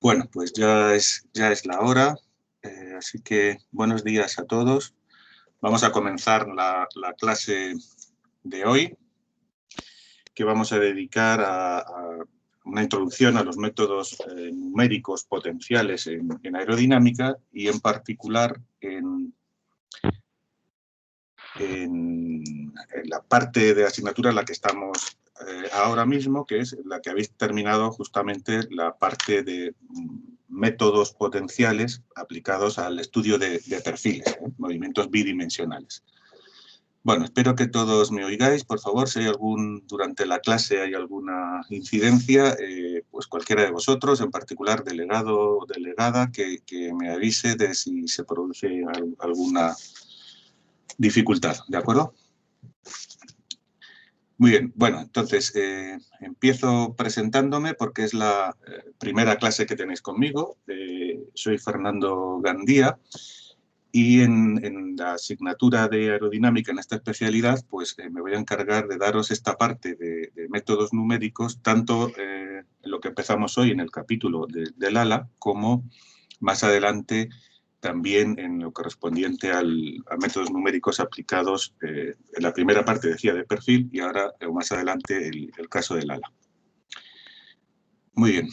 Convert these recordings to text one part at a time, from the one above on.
Bueno, pues ya es la hora, así que buenos días a todos. Vamos a comenzar la clase de hoy, que vamos a dedicar a una introducción a los métodos numéricos potenciales en aerodinámica y en particular en la parte de asignatura en la que estamos ahora mismo, que es la que habéis terminado justamente la parte de métodos potenciales aplicados al estudio de perfiles, movimientos bidimensionales. Bueno, espero que todos me oigáis, por favor, si hay durante la clase hay alguna incidencia, pues cualquiera de vosotros, en particular delegado o delegada, que me avise de si se produce alguna dificultad, ¿de acuerdo? Muy bien, bueno, entonces empiezo presentándome porque es la primera clase que tenéis conmigo. Soy Fernando Gandía y en la asignatura de aerodinámica, en esta especialidad, pues me voy a encargar de daros esta parte de métodos numéricos, tanto en lo que empezamos hoy en el capítulo del ala, como más adelante también en lo correspondiente a métodos numéricos aplicados, en la primera parte decía de perfil y ahora más adelante el caso del ala. Muy bien.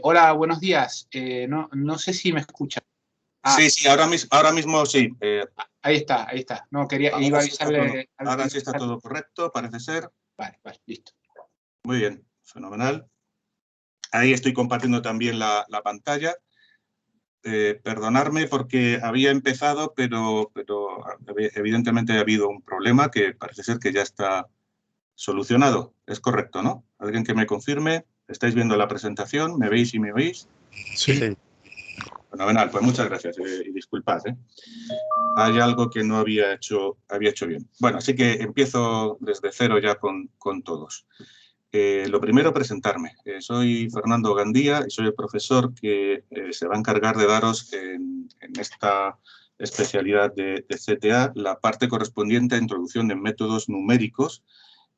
Hola, buenos días. No sé si me escuchan. Sí, ahora mismo sí. Ahí está. No, iba a avisarle. Ahora sí está todo correcto, parece ser. Vale, listo. Muy bien, fenomenal. Ahí estoy compartiendo también la pantalla. Perdonadme porque había empezado, pero evidentemente ha habido un problema que parece ser que ya está solucionado. Es correcto, ¿no? Alguien que me confirme. ¿Estáis viendo la presentación? ¿Me veis y me oís? Sí. Fenomenal, pues muchas gracias y disculpad. Hay algo que no había hecho bien. Bueno, así que empiezo desde cero ya con todos. Lo primero, presentarme. Soy Fernando Gandía y soy el profesor que se va a encargar de daros en esta especialidad de CTA la parte correspondiente a introducción en métodos numéricos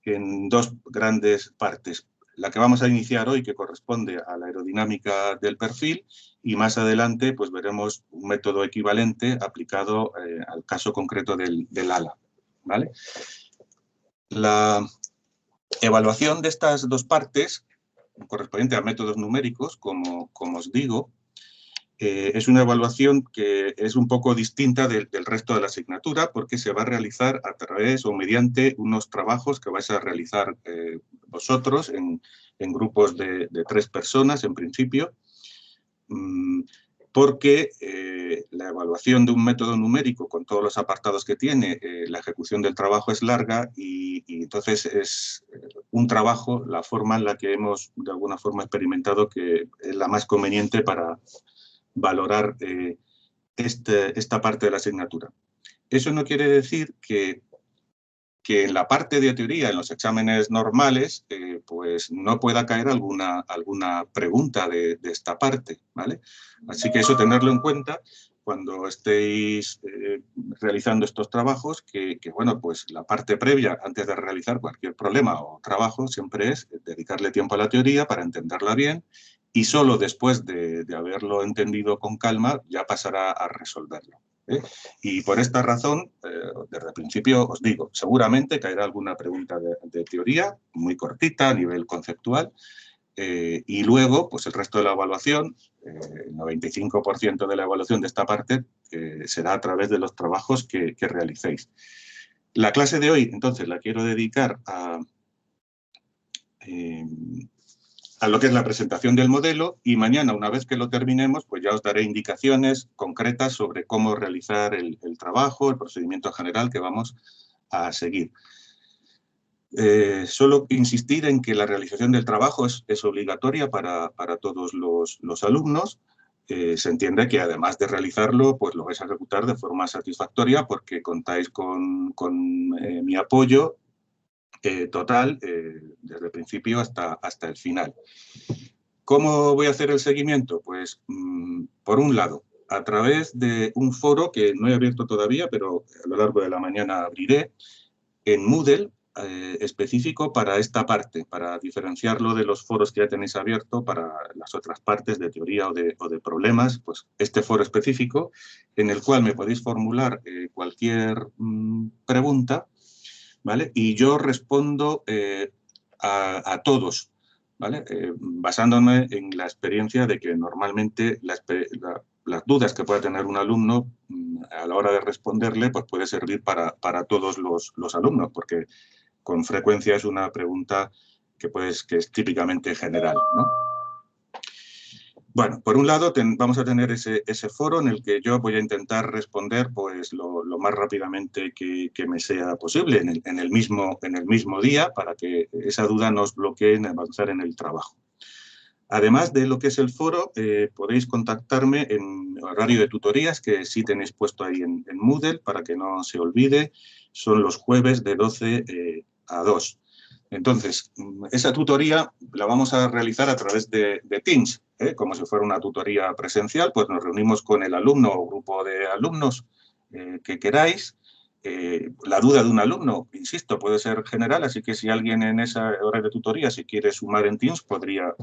en dos grandes partes. La que vamos a iniciar hoy, que corresponde a la aerodinámica del perfil, y más adelante pues veremos un método equivalente aplicado al caso concreto del ala, ¿vale? La evaluación de estas dos partes, correspondiente a métodos numéricos, como os digo, es una evaluación que es un poco distinta del resto de la asignatura porque se va a realizar a través o mediante unos trabajos que vais a realizar vosotros en grupos de 3 personas en principio, porque la evaluación de un método numérico con todos los apartados que tiene, la ejecución del trabajo es larga y entonces es un trabajo, la forma en la que hemos de alguna forma experimentado que es la más conveniente para valorar esta parte de la asignatura. Eso no quiere decir que en la parte de teoría, en los exámenes normales, pues no pueda caer alguna pregunta de esta parte, ¿vale? Así que eso tenerlo en cuenta cuando estéis realizando estos trabajos, que, bueno, pues la parte previa, antes de realizar cualquier problema o trabajo, siempre es dedicarle tiempo a la teoría para entenderla bien y solo después de haberlo entendido con calma ya pasará a resolverlo. Y por esta razón, desde el principio os digo, seguramente caerá alguna pregunta de teoría, muy cortita, a nivel conceptual, y luego, pues el resto de la evaluación, el 95% de la evaluación de esta parte, será a través de los trabajos que realicéis. La clase de hoy, entonces, la quiero dedicar a lo que es la presentación del modelo y mañana, una vez que lo terminemos, pues ya os daré indicaciones concretas sobre cómo realizar el trabajo, el procedimiento general que vamos a seguir. Solo insistir en que la realización del trabajo es obligatoria para todos los alumnos. Se entiende que además de realizarlo, pues lo vais a ejecutar de forma satisfactoria porque contáis con mi apoyo total desde el principio hasta el final. ¿Cómo voy a hacer el seguimiento? Pues, por un lado, a través de un foro que no he abierto todavía, pero a lo largo de la mañana abriré, en Moodle, específico para esta parte, para diferenciarlo de los foros que ya tenéis abierto para las otras partes de teoría o de problemas, pues este foro específico en el cual me podéis formular cualquier pregunta, ¿vale? Y yo respondo a todos, ¿vale? Basándome en la experiencia de que normalmente las dudas que pueda tener un alumno a la hora de responderle pues puede servir para todos los alumnos, porque con frecuencia es una pregunta que es típicamente general, ¿no? Bueno, por un lado vamos a tener ese foro en el que yo voy a intentar responder pues, lo más rápidamente que me sea posible en el mismo día para que esa duda no os bloquee en avanzar en el trabajo. Además de lo que es el foro, podéis contactarme en horario de tutorías, que sí tenéis puesto ahí en Moodle, para que no se olvide. Son los jueves de 12 a 2. Entonces, esa tutoría la vamos a realizar a través de Teams, como si fuera una tutoría presencial, pues nos reunimos con el alumno o grupo de alumnos que queráis. La duda de un alumno, insisto, puede ser general, así que si alguien en esa hora de tutoría se quiere sumar en Teams, podría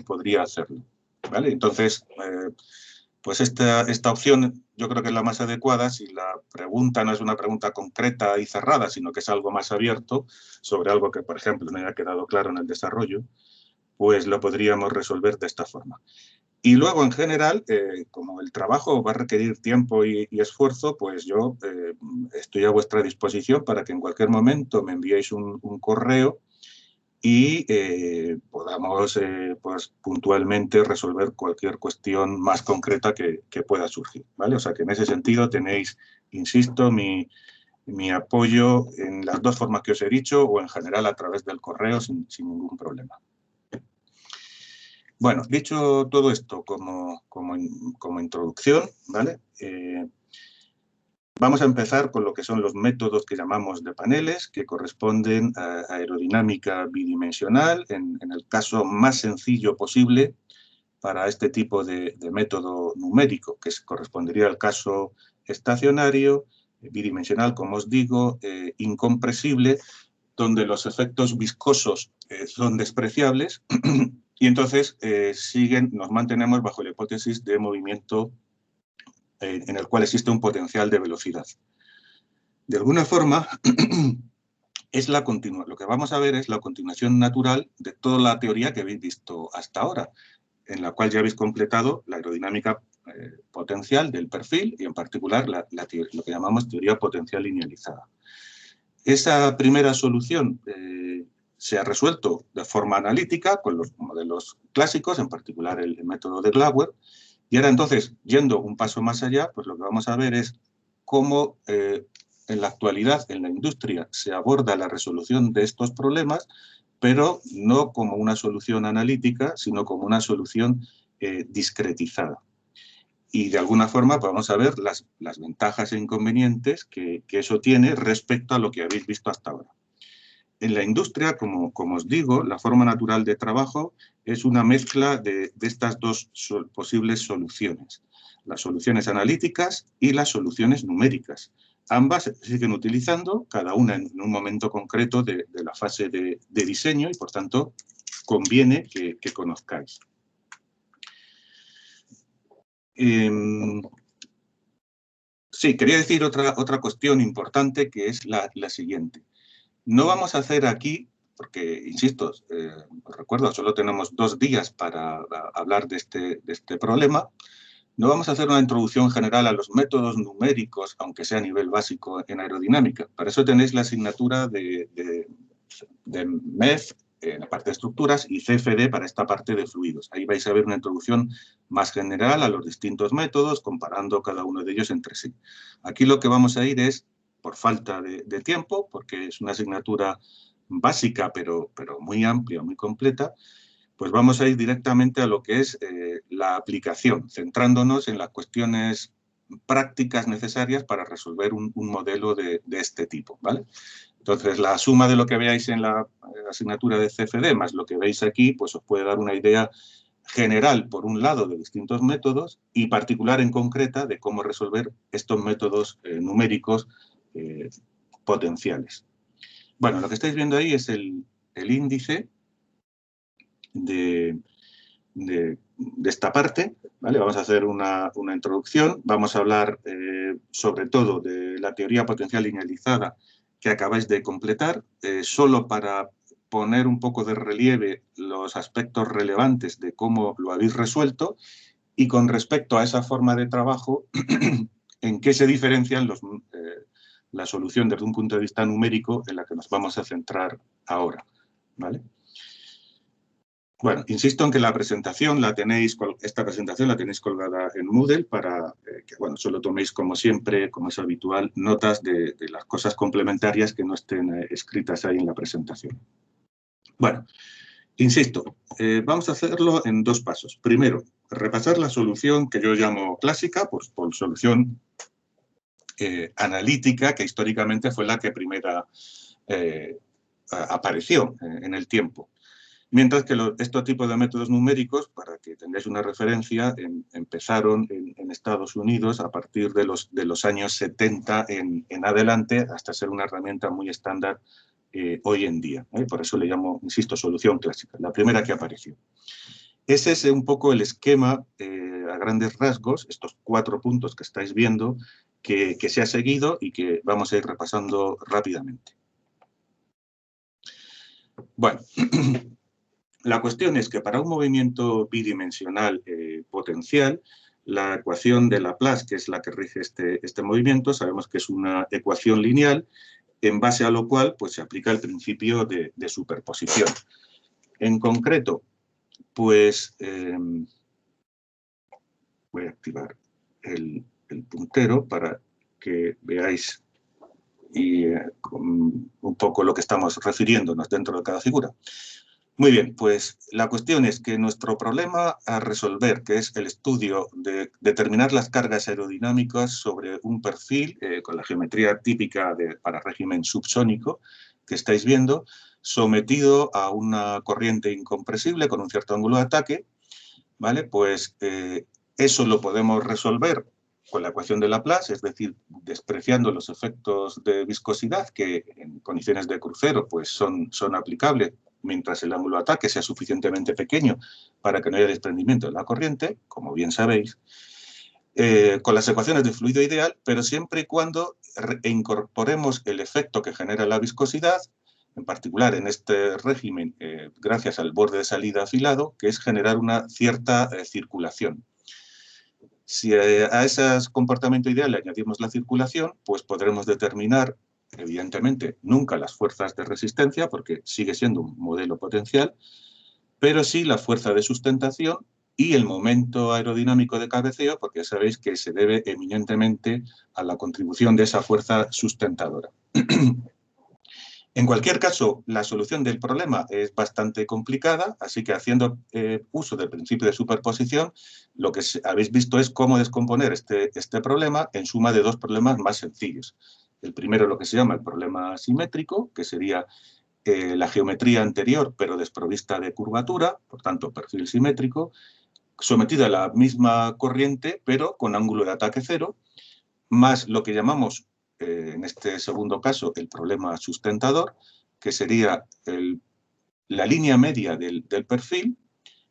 hacerlo, ¿vale? Entonces, pues esta opción yo creo que es la más adecuada si la pregunta no es una pregunta concreta y cerrada, sino que es algo más abierto sobre algo que, por ejemplo, no haya quedado claro en el desarrollo, pues lo podríamos resolver de esta forma. Y luego, en general, como el trabajo va a requerir tiempo y esfuerzo, pues yo estoy a vuestra disposición para que en cualquier momento me enviéis un correo y podamos pues, puntualmente resolver cualquier cuestión más concreta que pueda surgir, ¿vale? O sea que en ese sentido tenéis, insisto, mi apoyo en las dos formas que os he dicho o en general a través del correo sin ningún problema. Bueno, dicho todo esto como introducción, ¿vale? Vamos a empezar con lo que son los métodos que llamamos de paneles, que corresponden a aerodinámica bidimensional, en el caso más sencillo posible para este tipo de método numérico, que correspondería al caso estacionario, bidimensional, como os digo, incompresible, donde los efectos viscosos son despreciables y entonces nos mantenemos bajo la hipótesis de movimiento en el cual existe un potencial de velocidad. De alguna forma, lo que vamos a ver es la continuación natural de toda la teoría que habéis visto hasta ahora, en la cual ya habéis completado la aerodinámica potencial del perfil y en particular lo que llamamos teoría potencial linealizada. Esa primera solución se ha resuelto de forma analítica con los modelos clásicos, en particular el método de Glauer, y ahora entonces, yendo un paso más allá, pues lo que vamos a ver es cómo en la actualidad en la industria se aborda la resolución de estos problemas, pero no como una solución analítica, sino como una solución discretizada. Y de alguna forma pues vamos a ver las ventajas e inconvenientes que eso tiene respecto a lo que habéis visto hasta ahora. En la industria, como os digo, la forma natural de trabajo es una mezcla de estas dos posibles soluciones, las soluciones analíticas y las soluciones numéricas. Ambas se siguen utilizando, cada una en un momento concreto de la fase de diseño y, por tanto, conviene que conozcáis. Sí, quería decir otra cuestión importante que es la siguiente. No vamos a hacer aquí, porque, insisto, os recuerdo, solo tenemos 2 días para hablar de este problema, no vamos a hacer una introducción general a los métodos numéricos, aunque sea a nivel básico en aerodinámica. Para eso tenéis la asignatura de MEF, en la parte de estructuras, y CFD para esta parte de fluidos. Ahí vais a ver una introducción más general a los distintos métodos, comparando cada uno de ellos entre sí. Aquí lo que vamos a ir es, por falta de tiempo, porque es una asignatura básica, pero muy amplia, muy completa, pues vamos a ir directamente a lo que es la aplicación, centrándonos en las cuestiones prácticas necesarias para resolver un modelo de este tipo, ¿vale? Entonces, la suma de lo que veáis en la asignatura de CFD más lo que veis aquí, pues os puede dar una idea general, por un lado, de distintos métodos y particular en concreta de cómo resolver estos métodos numéricos potenciales. Bueno, lo que estáis viendo ahí es el índice de esta parte, ¿vale? Vamos a hacer una introducción, vamos a hablar sobre todo de la teoría potencial linealizada que acabáis de completar, solo para poner un poco de relieve los aspectos relevantes de cómo lo habéis resuelto y con respecto a esa forma de trabajo, en qué se diferencian la solución desde un punto de vista numérico en la que nos vamos a centrar ahora, ¿vale? Bueno, insisto en que esta presentación la tenéis colgada en Moodle para que, bueno, solo toméis, como siempre, como es habitual, notas de las cosas complementarias que no estén escritas ahí en la presentación. Bueno, insisto, vamos a hacerlo en 2 pasos. Primero, repasar la solución que yo llamo clásica, pues por solución analítica, que históricamente fue la que primera apareció en el tiempo. Mientras que estos tipos de métodos numéricos, para que tengáis una referencia, empezaron en Estados Unidos a partir de los años 70 en adelante, hasta ser una herramienta muy estándar hoy en día. Por eso le llamo, insisto, solución clásica, la primera que apareció. Ese es un poco el esquema, a grandes rasgos, estos 4 puntos que estáis viendo, que se ha seguido y que vamos a ir repasando rápidamente. Bueno, La cuestión es que para un movimiento bidimensional potencial, la ecuación de Laplace, que es la que rige este movimiento, sabemos que es una ecuación lineal, en base a lo cual pues, se aplica el principio de superposición. En concreto, pues voy a activar el puntero para que veáis un poco lo que estamos refiriéndonos dentro de cada figura. Muy bien, pues la cuestión es que nuestro problema a resolver, que es el estudio de determinar las cargas aerodinámicas sobre un perfil con la geometría típica para régimen subsónico que estáis viendo, sometido a una corriente incompresible con un cierto ángulo de ataque, ¿vale? Pues eso lo podemos resolver con la ecuación de Laplace, es decir, despreciando los efectos de viscosidad que en condiciones de crucero pues son aplicables mientras el ángulo de ataque sea suficientemente pequeño para que no haya desprendimiento de la corriente, como bien sabéis, con las ecuaciones de fluido ideal, pero siempre y cuando incorporemos el efecto que genera la viscosidad, en particular en este régimen, gracias al borde de salida afilado, que es generar una cierta circulación. Si a ese comportamiento ideal le añadimos la circulación, pues podremos determinar, evidentemente, nunca las fuerzas de resistencia, porque sigue siendo un modelo potencial, pero sí la fuerza de sustentación y el momento aerodinámico de cabeceo, porque sabéis que se debe eminentemente a la contribución de esa fuerza sustentadora. En cualquier caso, la solución del problema es bastante complicada, así que haciendo uso del principio de superposición, lo que habéis visto es cómo descomponer este problema en suma de dos problemas más sencillos. El primero, lo que se llama el problema simétrico, que sería la geometría anterior, pero desprovista de curvatura, por tanto, perfil simétrico, sometida a la misma corriente, pero con ángulo de ataque cero, más lo que llamamos, en este segundo caso, el problema sustentador, que sería la línea media del perfil,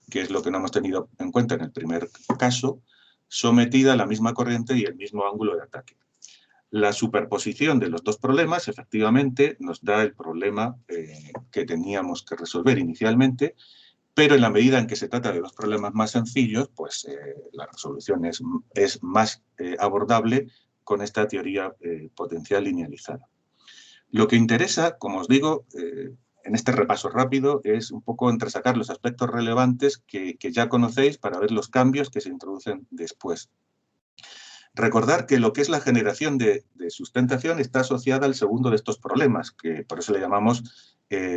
que es lo que no hemos tenido en cuenta en el primer caso, sometida a la misma corriente y el mismo ángulo de ataque. La superposición de los dos problemas, efectivamente, nos da el problema que teníamos que resolver inicialmente, pero en la medida en que se trata de dos problemas más sencillos, pues la resolución es más abordable con esta teoría potencial linealizada. Lo que interesa, como os digo, en este repaso rápido, es un poco entresacar los aspectos relevantes que ya conocéis para ver los cambios que se introducen después. Recordar que lo que es la generación de sustentación está asociada al segundo de estos problemas, que por eso le llamamos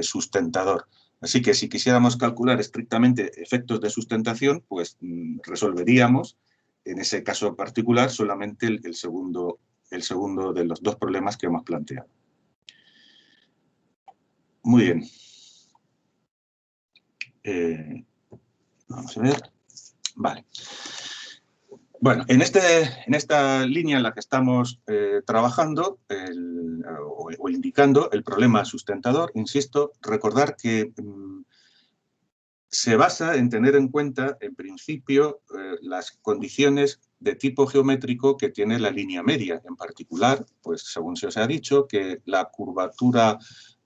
sustentador. Así que si quisiéramos calcular estrictamente efectos de sustentación, pues resolveríamos, en ese caso particular, solamente el segundo de los dos problemas que hemos planteado. Muy bien. Vamos a ver. Vale. Bueno, en esta línea en la que estamos trabajando o indicando el problema sustentador, insisto, recordar que se basa en tener en cuenta, en principio, las condiciones de tipo geométrico que tiene la línea media. En particular, pues según se os ha dicho, que la curvatura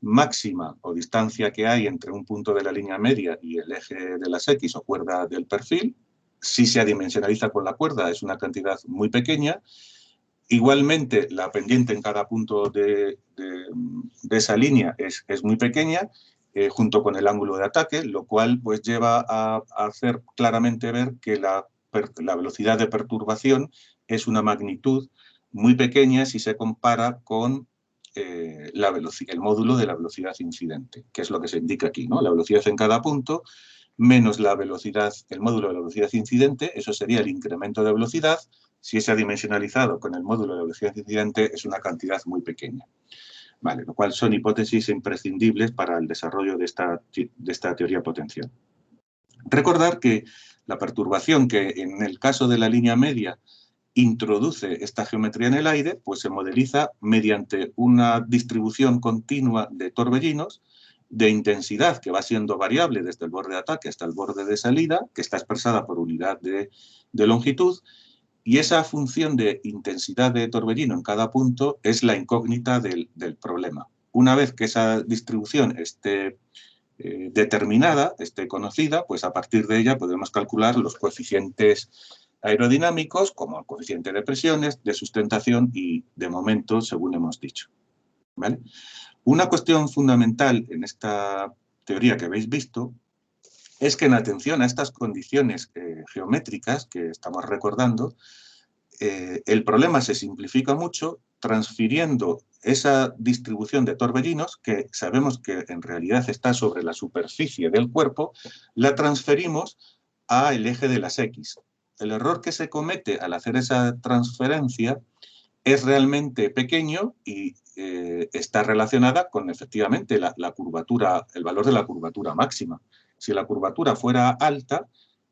máxima o distancia que hay entre un punto de la línea media y el eje de las X o cuerda del perfil, si se adimensionaliza con la cuerda, es una cantidad muy pequeña. Igualmente, la pendiente en cada punto de esa línea es muy pequeña, junto con el ángulo de ataque, lo cual pues, lleva a hacer claramente ver que la velocidad de perturbación es una magnitud muy pequeña si se compara con el módulo de la velocidad incidente, que es lo que se indica aquí, ¿no? La velocidad en cada punto menos la velocidad, el módulo de la velocidad incidente, eso sería el incremento de velocidad. Si es adimensionalizado con el módulo de velocidad incidente, es una cantidad muy pequeña. Vale, lo cual son hipótesis imprescindibles para el desarrollo de esta teoría potencial. Recordar que la perturbación que en el caso de la línea media introduce esta geometría en el aire, pues se modeliza mediante una distribución continua de torbellinos de intensidad que va siendo variable desde el borde de ataque hasta el borde de salida, que está expresada por unidad de longitud, y esa función de intensidad de torbellino en cada punto es la incógnita del problema. Una vez que esa distribución esté determinada, esté conocida, pues a partir de ella podemos calcular los coeficientes aerodinámicos, como el coeficiente de presiones, de sustentación y de momento, según hemos dicho, ¿vale? Una cuestión fundamental en esta teoría que habéis visto es que en atención a estas condiciones geométricas que estamos recordando, el problema se simplifica mucho transfiriendo esa distribución de torbellinos, que sabemos que en realidad está sobre la superficie del cuerpo, la transferimos al eje de las X. El error que se comete al hacer esa transferencia es realmente pequeño y está relacionada con, efectivamente, la curvatura, el valor de la curvatura máxima. Si la curvatura fuera alta,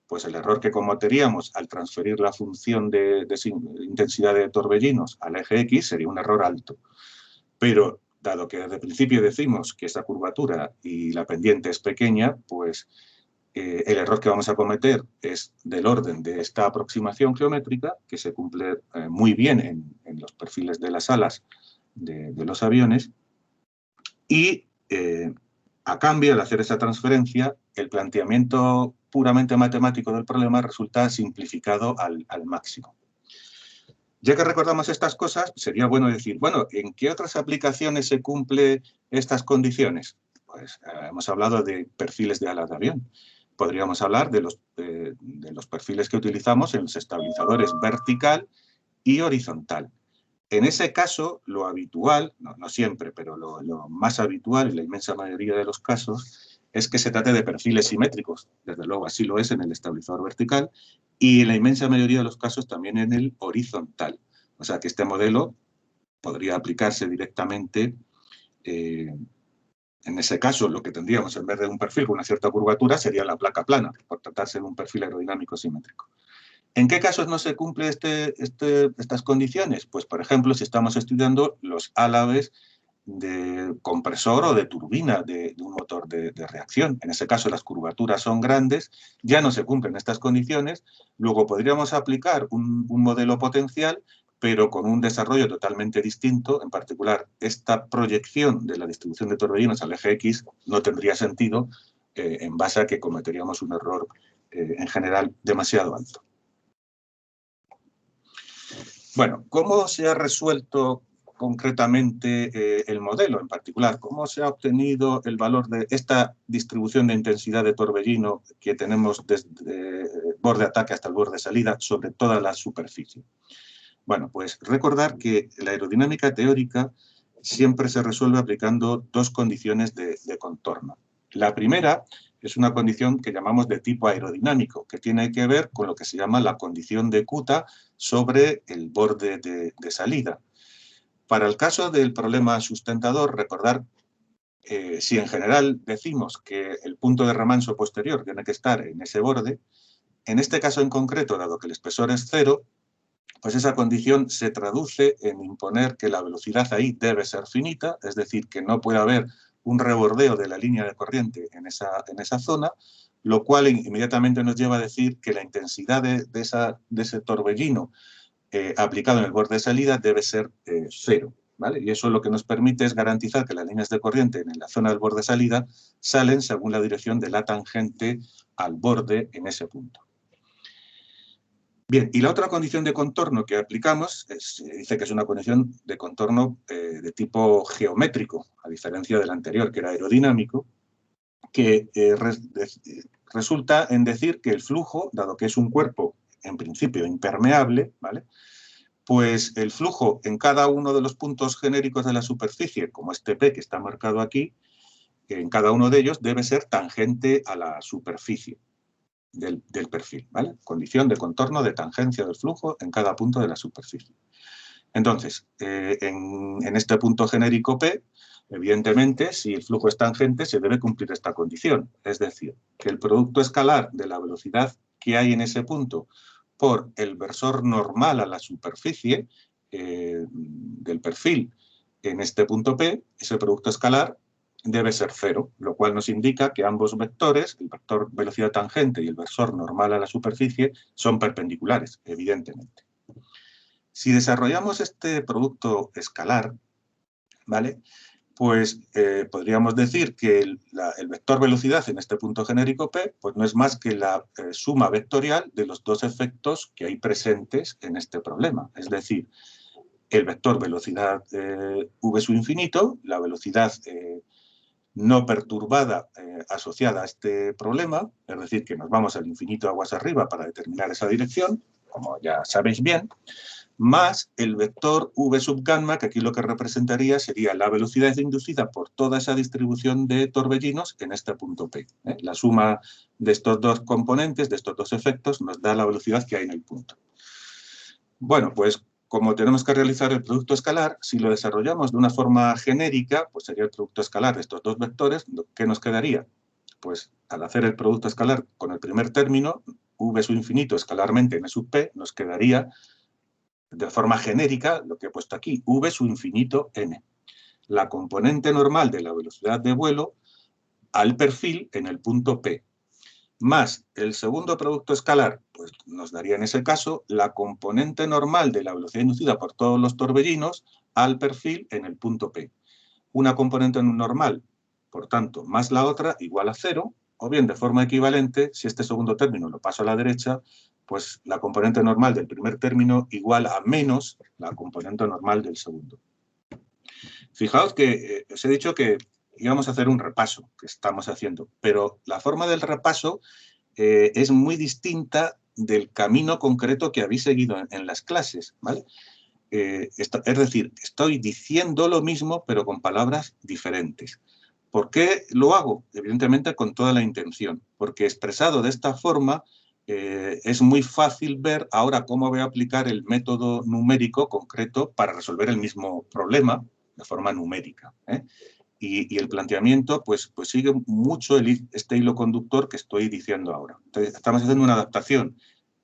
pues el error que cometeríamos al transferir la función de intensidad de torbellinos al eje X sería un error alto. Pero, dado que desde el principio decimos que esa curvatura y la pendiente es pequeña, pues el error que vamos a cometer es del orden de esta aproximación geométrica, que se cumple muy bien en los perfiles de las alas de los aviones, y a cambio de hacer esa transferencia, el planteamiento puramente matemático del problema resulta simplificado al máximo. Ya que recordamos estas cosas, sería bueno decir, bueno, ¿en qué otras aplicaciones se cumplen estas condiciones? Pues hemos hablado de perfiles de alas de avión. Podríamos hablar de los perfiles que utilizamos en los estabilizadores vertical y horizontal. En ese caso, lo habitual, no siempre, pero lo más habitual en la inmensa mayoría de los casos, es que se trate de perfiles simétricos. Desde luego, así lo es en el estabilizador vertical y en la inmensa mayoría de los casos también en el horizontal. O sea que este modelo podría aplicarse directamente. En ese caso, lo que tendríamos en vez de un perfil con una cierta curvatura sería la placa plana, por tratarse de un perfil aerodinámico simétrico. ¿En qué casos no se cumplen estas condiciones? Pues, por ejemplo, si estamos estudiando los álabes de compresor o de turbina de un motor de reacción. En ese caso, las curvaturas son grandes, ya no se cumplen estas condiciones. Luego podríamos aplicar un modelo potencial, pero con un desarrollo totalmente distinto. En particular, esta proyección de la distribución de torbellinos al eje X no tendría sentido en base a que cometeríamos un error en general demasiado alto. Bueno, ¿cómo se ha resuelto concretamente el modelo en particular? ¿Cómo se ha obtenido el valor de esta distribución de intensidad de torbellino que tenemos desde el borde de ataque hasta el borde de salida sobre toda la superficie? Bueno, pues recordar que la aerodinámica teórica siempre se resuelve aplicando dos condiciones de contorno. La primera es una condición que llamamos de tipo aerodinámico, que tiene que ver con lo que se llama la condición de Kuta sobre el borde de salida. Para el caso del problema sustentador, recordar, si en general decimos que el punto de remanso posterior tiene que estar en ese borde, en este caso en concreto, dado que el espesor es 0, pues esa condición se traduce en imponer que la velocidad ahí debe ser finita, es decir, que no puede haber un rebordeo de la línea de corriente en esa zona, lo cual inmediatamente nos lleva a decir que la intensidad de ese torbellino aplicado en el borde de salida debe ser 0. ¿Vale? Y eso lo que nos permite es garantizar que las líneas de corriente en la zona del borde de salida salen según la dirección de la tangente al borde en ese punto. Bien, y la otra condición de contorno que aplicamos dice que es una condición de contorno de tipo geométrico, a diferencia del anterior, que era aerodinámico, que resulta en decir que el flujo, dado que es un cuerpo en principio impermeable, ¿vale?, pues el flujo en cada uno de los puntos genéricos de la superficie, como este P que está marcado aquí, en cada uno de ellos debe ser tangente a la superficie del perfil, ¿vale? Condición de contorno de tangencia del flujo en cada punto de la superficie. Entonces, en este punto genérico P, evidentemente, si el flujo es tangente, se debe cumplir esta condición. Es decir, que el producto escalar de la velocidad que hay en ese punto por el versor normal a la superficie del perfil en este punto P, ese producto escalar debe ser 0, lo cual nos indica que ambos vectores, el vector velocidad tangente y el versor normal a la superficie, son perpendiculares, evidentemente. Si desarrollamos este producto escalar, ¿vale?, pues podríamos decir que el vector velocidad en este punto genérico P pues no es más que la suma vectorial de los dos efectos que hay presentes en este problema. Es decir, el vector velocidad v sub infinito, la velocidad no perturbada asociada a este problema, es decir, que nos vamos al infinito aguas arriba para determinar esa dirección, como ya sabéis bien, más el vector v sub gamma, que aquí lo que representaría sería la velocidad inducida por toda esa distribución de torbellinos en este punto P. La suma de estos dos componentes, de estos dos efectos, nos da la velocidad que hay en el punto. Bueno, pues como tenemos que realizar el producto escalar, si lo desarrollamos de una forma genérica, pues sería el producto escalar de estos dos vectores, ¿qué nos quedaría? Pues al hacer el producto escalar con el primer término, v sub infinito escalarmente n sub p, nos quedaría de forma genérica, lo que he puesto aquí, v sub infinito n. La componente normal de la velocidad de vuelo al perfil en el punto P. Más el segundo producto escalar, pues nos daría en ese caso la componente normal de la velocidad inducida por todos los torbellinos al perfil en el punto P. Una componente normal, por tanto, más la otra igual a 0, o bien de forma equivalente, si este segundo término lo paso a la derecha, pues la componente normal del primer término igual a menos la componente normal del segundo. Fijaos que os he dicho que íbamos a hacer un repaso, que estamos haciendo, pero la forma del repaso es muy distinta del camino concreto que habéis seguido en las clases, ¿vale? Es decir, estoy diciendo lo mismo, pero con palabras diferentes. ¿Por qué lo hago? Evidentemente con toda la intención, porque expresado de esta forma es muy fácil ver ahora cómo voy a aplicar el método numérico concreto para resolver el mismo problema de forma numérica. Y el planteamiento pues sigue mucho este hilo conductor que estoy diciendo ahora. Entonces, estamos haciendo una adaptación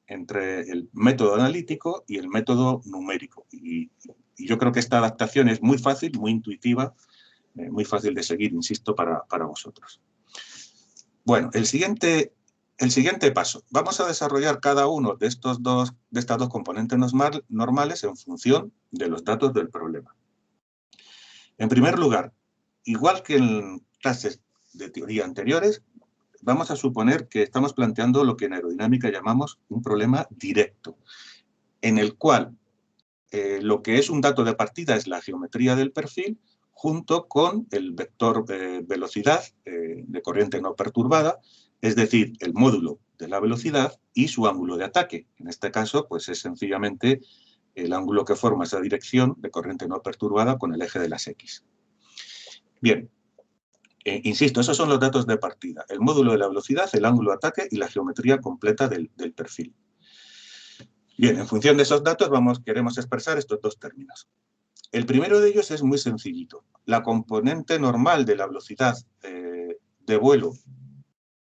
entre el método analítico y el método numérico. Y yo creo que esta adaptación es muy fácil, muy intuitiva, muy fácil de seguir, insisto, para vosotros. Bueno, el siguiente paso. Vamos a desarrollar cada uno de estas dos componentes normales en función de los datos del problema. En primer lugar, igual que en clases de teoría anteriores, vamos a suponer que estamos planteando lo que en aerodinámica llamamos un problema directo, en el cual lo que es un dato de partida es la geometría del perfil junto con el vector velocidad de corriente no perturbada, es decir, el módulo de la velocidad y su ángulo de ataque. En este caso, pues es sencillamente el ángulo que forma esa dirección de corriente no perturbada con el eje de las X. Bien, insisto, esos son los datos de partida, el módulo de la velocidad, el ángulo de ataque y la geometría completa del perfil. Bien, en función de esos datos queremos expresar estos dos términos. El primero de ellos es muy sencillito. La componente normal de la velocidad de vuelo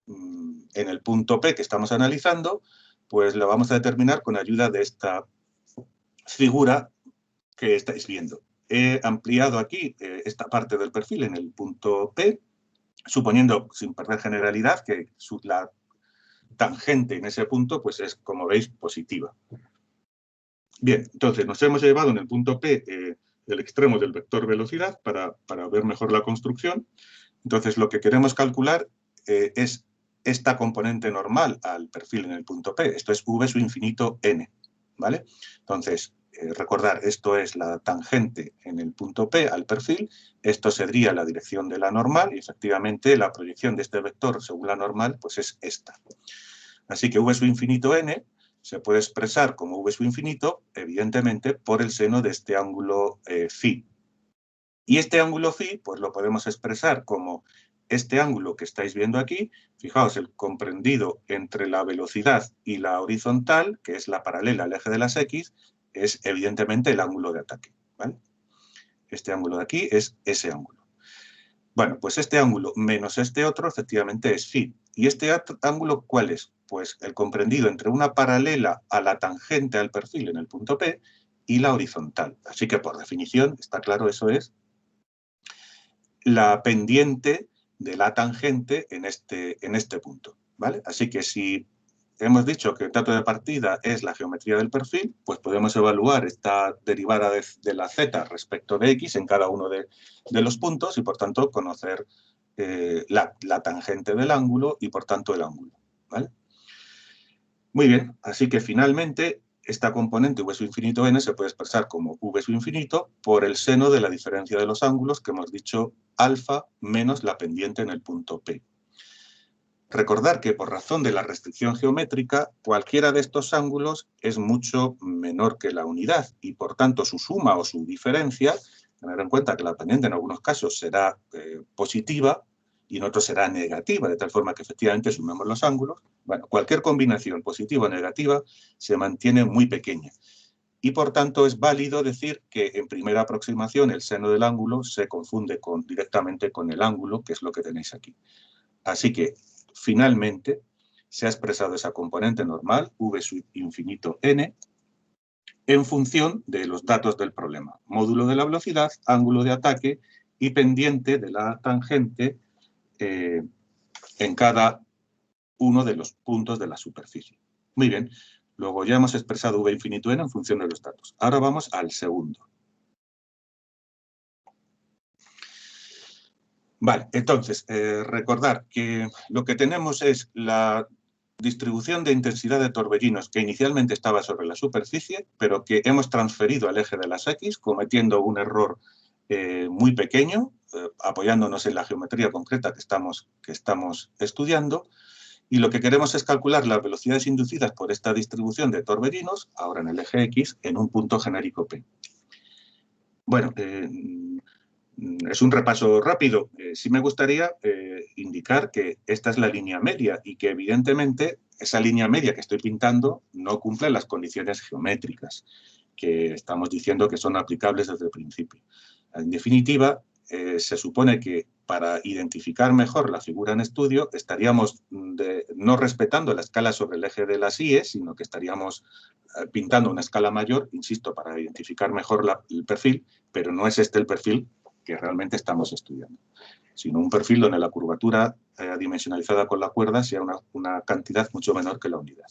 en el punto P que estamos analizando, pues la vamos a determinar con ayuda de esta figura que estáis viendo. He ampliado aquí esta parte del perfil en el punto P, suponiendo, sin perder generalidad, que la tangente en ese punto pues es, como veis, positiva. Bien, entonces nos hemos llevado en el punto P el extremo del vector velocidad para ver mejor la construcción. Entonces lo que queremos calcular es esta componente normal al perfil en el punto P. Esto es v sub infinito n, ¿vale? Entonces, recordar, esto es la tangente en el punto P al perfil, esto sería la dirección de la normal y efectivamente la proyección de este vector según la normal pues es esta. Así que v sub infinito n se puede expresar como v sub infinito, evidentemente, por el seno de este ángulo phi. Y este ángulo phi, pues lo podemos expresar como este ángulo que estáis viendo aquí, fijaos, el comprendido entre la velocidad y la horizontal, que es la paralela al eje de las X, es evidentemente el ángulo de ataque, ¿vale? Este ángulo de aquí es ese ángulo. Bueno, pues este ángulo menos este otro efectivamente es phi. ¿Y este ángulo cuál es? Pues el comprendido entre una paralela a la tangente al perfil en el punto P y la horizontal. Así que por definición, está claro, eso es la pendiente de la tangente en este punto, ¿vale? Así que si hemos dicho que el dato de partida es la geometría del perfil, pues podemos evaluar esta derivada de la z respecto de x en cada uno de los puntos y, por tanto, conocer la tangente del ángulo y, por tanto, el ángulo, ¿vale? Muy bien, así que finalmente esta componente v sub infinito n se puede expresar como v sub infinito por el seno de la diferencia de los ángulos que hemos dicho alfa menos la pendiente en el punto P. Recordar que por razón de la restricción geométrica, cualquiera de estos ángulos es mucho menor que la unidad y, por tanto, su suma o su diferencia, tener en cuenta que la pendiente en algunos casos será positiva y en otros será negativa, de tal forma que efectivamente sumemos los ángulos. Bueno, cualquier combinación positiva o negativa se mantiene muy pequeña. Y, por tanto, es válido decir que en primera aproximación el seno del ángulo se confunde directamente con el ángulo, que es lo que tenéis aquí. Así que, finalmente, se ha expresado esa componente normal, v sub infinito n, en función de los datos del problema. Módulo de la velocidad, ángulo de ataque y pendiente de la tangente en cada uno de los puntos de la superficie. Muy bien, luego ya hemos expresado v infinito n en función de los datos. Ahora vamos al segundo. Vale, entonces, recordar que lo que tenemos es la distribución de intensidad de torbellinos que inicialmente estaba sobre la superficie, pero que hemos transferido al eje de las X, cometiendo un error muy pequeño, apoyándonos en la geometría concreta que estamos estudiando, y lo que queremos es calcular las velocidades inducidas por esta distribución de torbellinos, ahora en el eje X, en un punto genérico P. Bueno, es un repaso rápido. Sí me gustaría indicar que esta es la línea media y que, evidentemente, esa línea media que estoy pintando no cumple las condiciones geométricas que estamos diciendo que son aplicables desde el principio. En definitiva, se supone que para identificar mejor la figura en estudio estaríamos no respetando la escala sobre el eje de las IES, sino que estaríamos pintando una escala mayor, insisto, para identificar mejor el perfil, pero no es este el perfil que realmente estamos estudiando, sino un perfil donde la curvatura adimensionalizada con la cuerda sea una cantidad mucho menor que la unidad.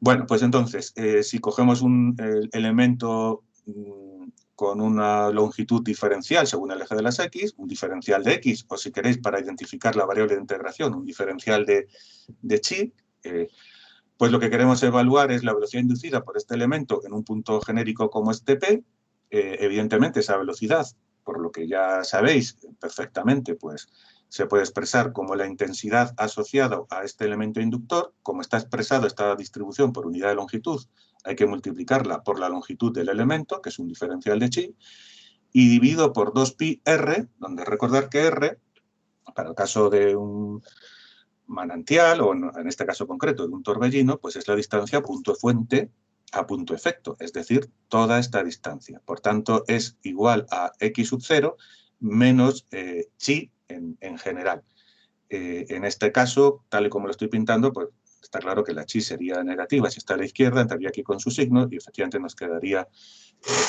Bueno, pues entonces, si cogemos un elemento con una longitud diferencial según el eje de las X, un diferencial de X, o si queréis para identificar la variable de integración, un diferencial de chi, pues lo que queremos evaluar es la velocidad inducida por este elemento en un punto genérico como este P. Evidentemente, esa velocidad, por lo que ya sabéis perfectamente, pues se puede expresar como la intensidad asociada a este elemento inductor. Como está expresado esta distribución por unidad de longitud, hay que multiplicarla por la longitud del elemento, que es un diferencial de chi, y dividido por 2pi r, donde recordar que r, para el caso de un manantial, o en este caso concreto de un torbellino, pues es la distancia punto fuente a punto efecto, es decir, toda esta distancia. Por tanto, es igual a x sub 0 menos chi en general. En este caso, tal y como lo estoy pintando, pues está claro que la chi sería negativa. Si está a la izquierda, entraría aquí con su signo y efectivamente nos quedaría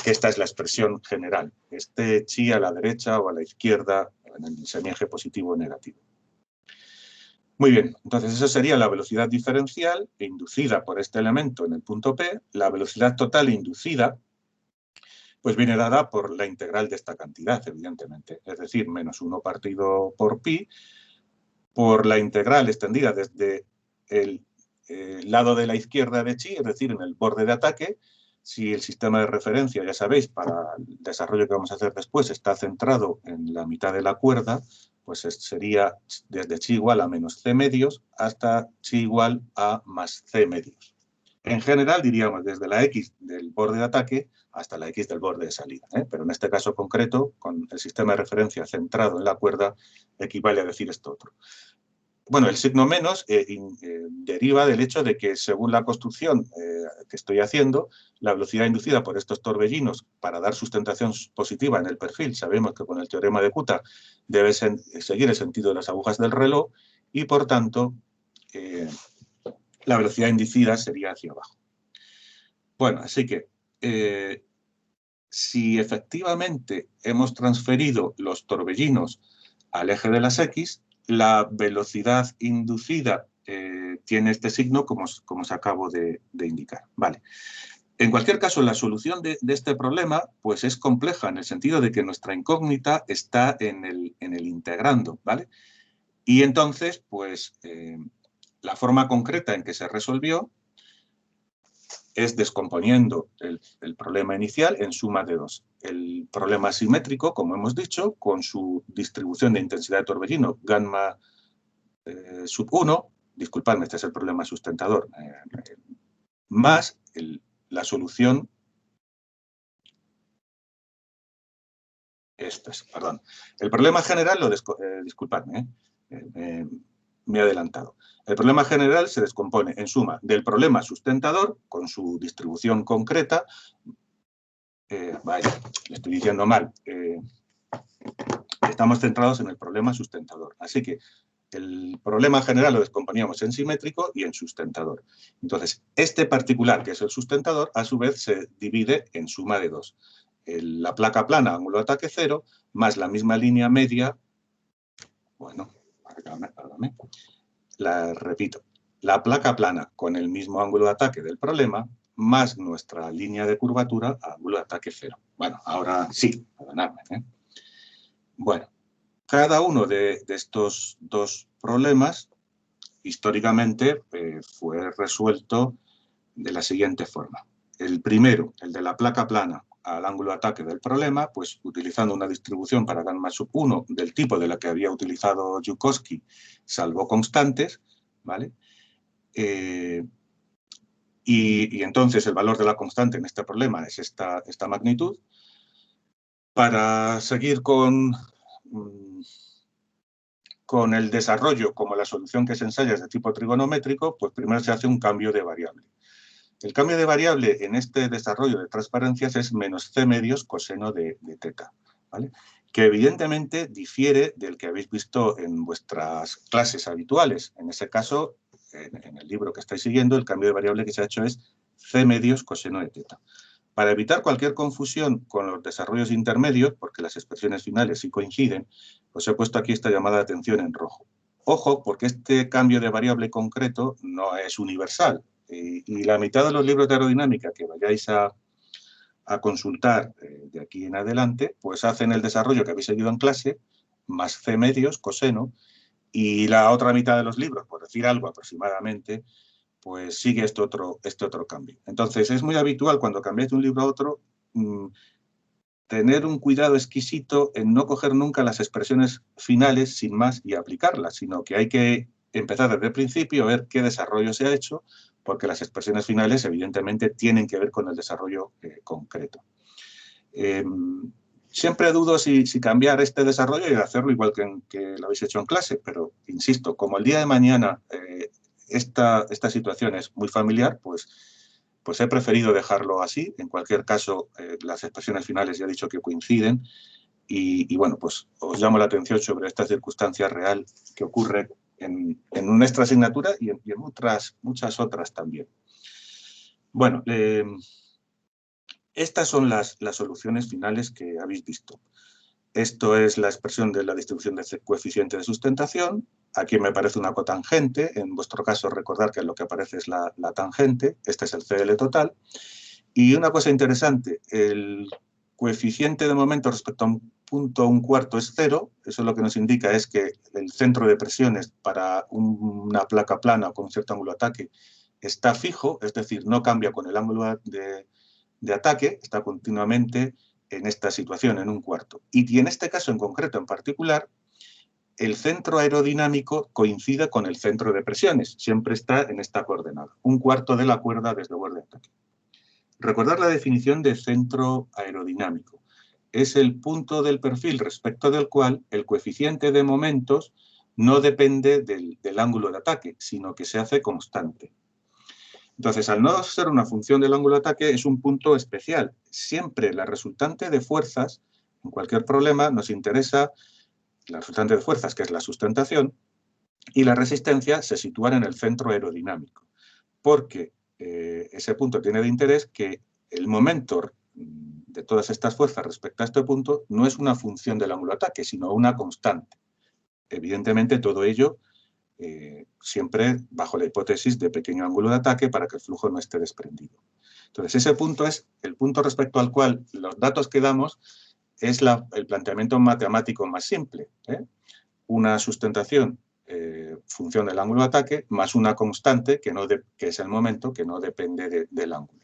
que esta es la expresión general. Este chi a la derecha o a la izquierda en el semieje positivo o negativo. Muy bien, entonces eso sería la velocidad diferencial inducida por este elemento en el punto P. La velocidad total inducida pues viene dada por la integral de esta cantidad, evidentemente. Es decir, menos 1 partido por pi por la integral extendida desde el lado de la izquierda de chi, es decir, en el borde de ataque. Si el sistema de referencia, ya sabéis, para el desarrollo que vamos a hacer después, está centrado en la mitad de la cuerda, pues sería desde chi igual a menos c medios hasta chi igual a más c medios. En general, diríamos desde la x del borde de ataque hasta la x del borde de salida, pero en este caso concreto, con el sistema de referencia centrado en la cuerda, equivale a decir esto otro. Bueno, el signo menos deriva del hecho de que, según la construcción que estoy haciendo, la velocidad inducida por estos torbellinos para dar sustentación positiva en el perfil, sabemos que con el teorema de Kuta debe seguir el sentido de las agujas del reloj y, por tanto, la velocidad inducida sería hacia abajo. Bueno, así que si efectivamente hemos transferido los torbellinos al eje de las X, la velocidad inducida tiene este signo como os acabo de indicar. Vale. En cualquier caso, la solución de este problema pues es compleja en el sentido de que nuestra incógnita está en el integrando, ¿vale? Y entonces, pues, la forma concreta en que se resolvió es descomponiendo el problema inicial en suma de dos. El problema simétrico, como hemos dicho, con su distribución de intensidad de torbellino gamma sub 1, disculpadme, este es el problema sustentador, más la solución, perdón. El problema general, disculpadme, me he adelantado. El problema general se descompone en suma del problema sustentador con su distribución concreta. Vaya, le estoy diciendo mal. Estamos centrados en el problema sustentador. Así que el problema general lo descomponíamos en simétrico y en sustentador. Entonces, este particular, que es el sustentador, a su vez se divide en suma de dos. La placa plana, ángulo de ataque 0, más la misma línea media, bueno, perdóname, la repito, la placa plana con el mismo ángulo de ataque del problema, más nuestra línea de curvatura a ángulo de ataque 0. Bueno, ahora sí, perdonadme. Bueno, cada uno de estos dos problemas, históricamente, fue resuelto de la siguiente forma. El primero, el de la placa plana al ángulo de ataque del problema, pues utilizando una distribución para gamma sub 1 del tipo de la que había utilizado Joukowski, salvo constantes, ¿vale? Y entonces el valor de la constante en este problema es esta magnitud. Para seguir con el desarrollo, como la solución que se ensaya es de tipo trigonométrico, pues primero se hace un cambio de variable. El cambio de variable en este desarrollo de transparencias es menos c medios coseno de teta, ¿vale? Que evidentemente difiere del que habéis visto en vuestras clases habituales. En ese caso, en el libro que estáis siguiendo, el cambio de variable que se ha hecho es c medios coseno de teta. Para evitar cualquier confusión con los desarrollos intermedios, porque las expresiones finales sí coinciden, os he puesto aquí esta llamada de atención en rojo. Ojo, porque este cambio de variable concreto no es universal. Y la mitad de los libros de aerodinámica que vayáis a consultar de aquí en adelante, pues hacen el desarrollo que habéis seguido en clase, más c medios, coseno, y la otra mitad de los libros, por decir algo aproximadamente, pues sigue este otro cambio. Entonces, es muy habitual cuando cambiáis de un libro a otro tener un cuidado exquisito en no coger nunca las expresiones finales sin más y aplicarlas, sino que hay que empezar desde el principio a ver qué desarrollo se ha hecho, porque las expresiones finales evidentemente tienen que ver con el desarrollo concreto. Siempre dudo si cambiar este desarrollo y hacerlo igual que lo habéis hecho en clase, pero insisto, como el día de mañana esta situación es muy familiar, pues he preferido dejarlo así. En cualquier caso, las expresiones finales ya he dicho que coinciden y bueno, pues os llamo la atención sobre esta circunstancia real que ocurre en nuestra asignatura y en muchas otras también. Bueno, estas son las soluciones finales que habéis visto. Esto es la expresión de la distribución de coeficiente de sustentación. Aquí me aparece una cotangente. En vuestro caso, recordar que lo que aparece es la tangente. Este es el CL total. Y una cosa interesante, el coeficiente de momento respecto a un punto un cuarto es 0. Eso lo que nos indica es que el centro de presiones para una placa plana con un cierto ángulo de ataque está fijo, es decir, no cambia con el ángulo de ataque, está continuamente en esta situación, en un cuarto. Y en este caso en concreto, en particular, el centro aerodinámico coincide con el centro de presiones, siempre está en esta coordenada, un cuarto de la cuerda desde borde de ataque. Recordad la definición de centro aerodinámico. Es el punto del perfil respecto del cual el coeficiente de momentos no depende del ángulo de ataque, sino que se hace constante. Entonces, al no ser una función del ángulo de ataque, es un punto especial. Siempre la resultante de fuerzas, en cualquier problema, nos interesa la resultante de fuerzas, que es la sustentación, y la resistencia se sitúan en el centro aerodinámico, porque ese punto tiene de interés que el momento de todas estas fuerzas respecto a este punto no es una función del ángulo de ataque, sino una constante. Evidentemente, todo ello siempre bajo la hipótesis de pequeño ángulo de ataque para que el flujo no esté desprendido. Entonces, ese punto es el punto respecto al cual los datos que damos es el planteamiento matemático más simple, una sustentación función del ángulo de ataque más una constante que es el momento, que no depende del ángulo.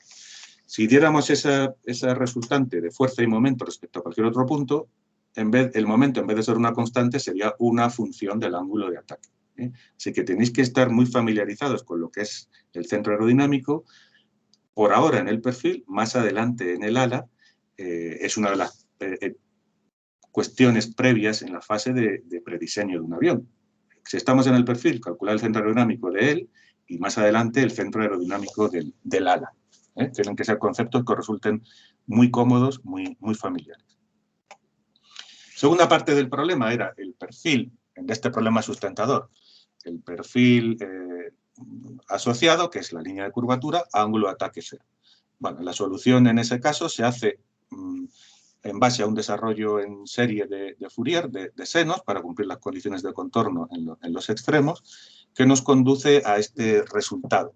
Si diéramos esa resultante de fuerza y momento respecto a cualquier otro punto, el momento, en vez de ser una constante, sería una función del ángulo de ataque. Así que tenéis que estar muy familiarizados con lo que es el centro aerodinámico. Por ahora en el perfil, más adelante en el ala, es una de las cuestiones previas en la fase de prediseño de un avión. Si estamos en el perfil, calcular el centro aerodinámico de él y más adelante el centro aerodinámico del ala. Tienen que ser conceptos que resulten muy cómodos, muy familiares. Segunda parte del problema era el perfil, de este problema sustentador, el perfil asociado, que es la línea de curvatura, a ángulo de ataque cero. Bueno, la solución en ese caso se hace en base a un desarrollo en serie de Fourier, de senos, para cumplir las condiciones de contorno en los extremos, que nos conduce a este resultado.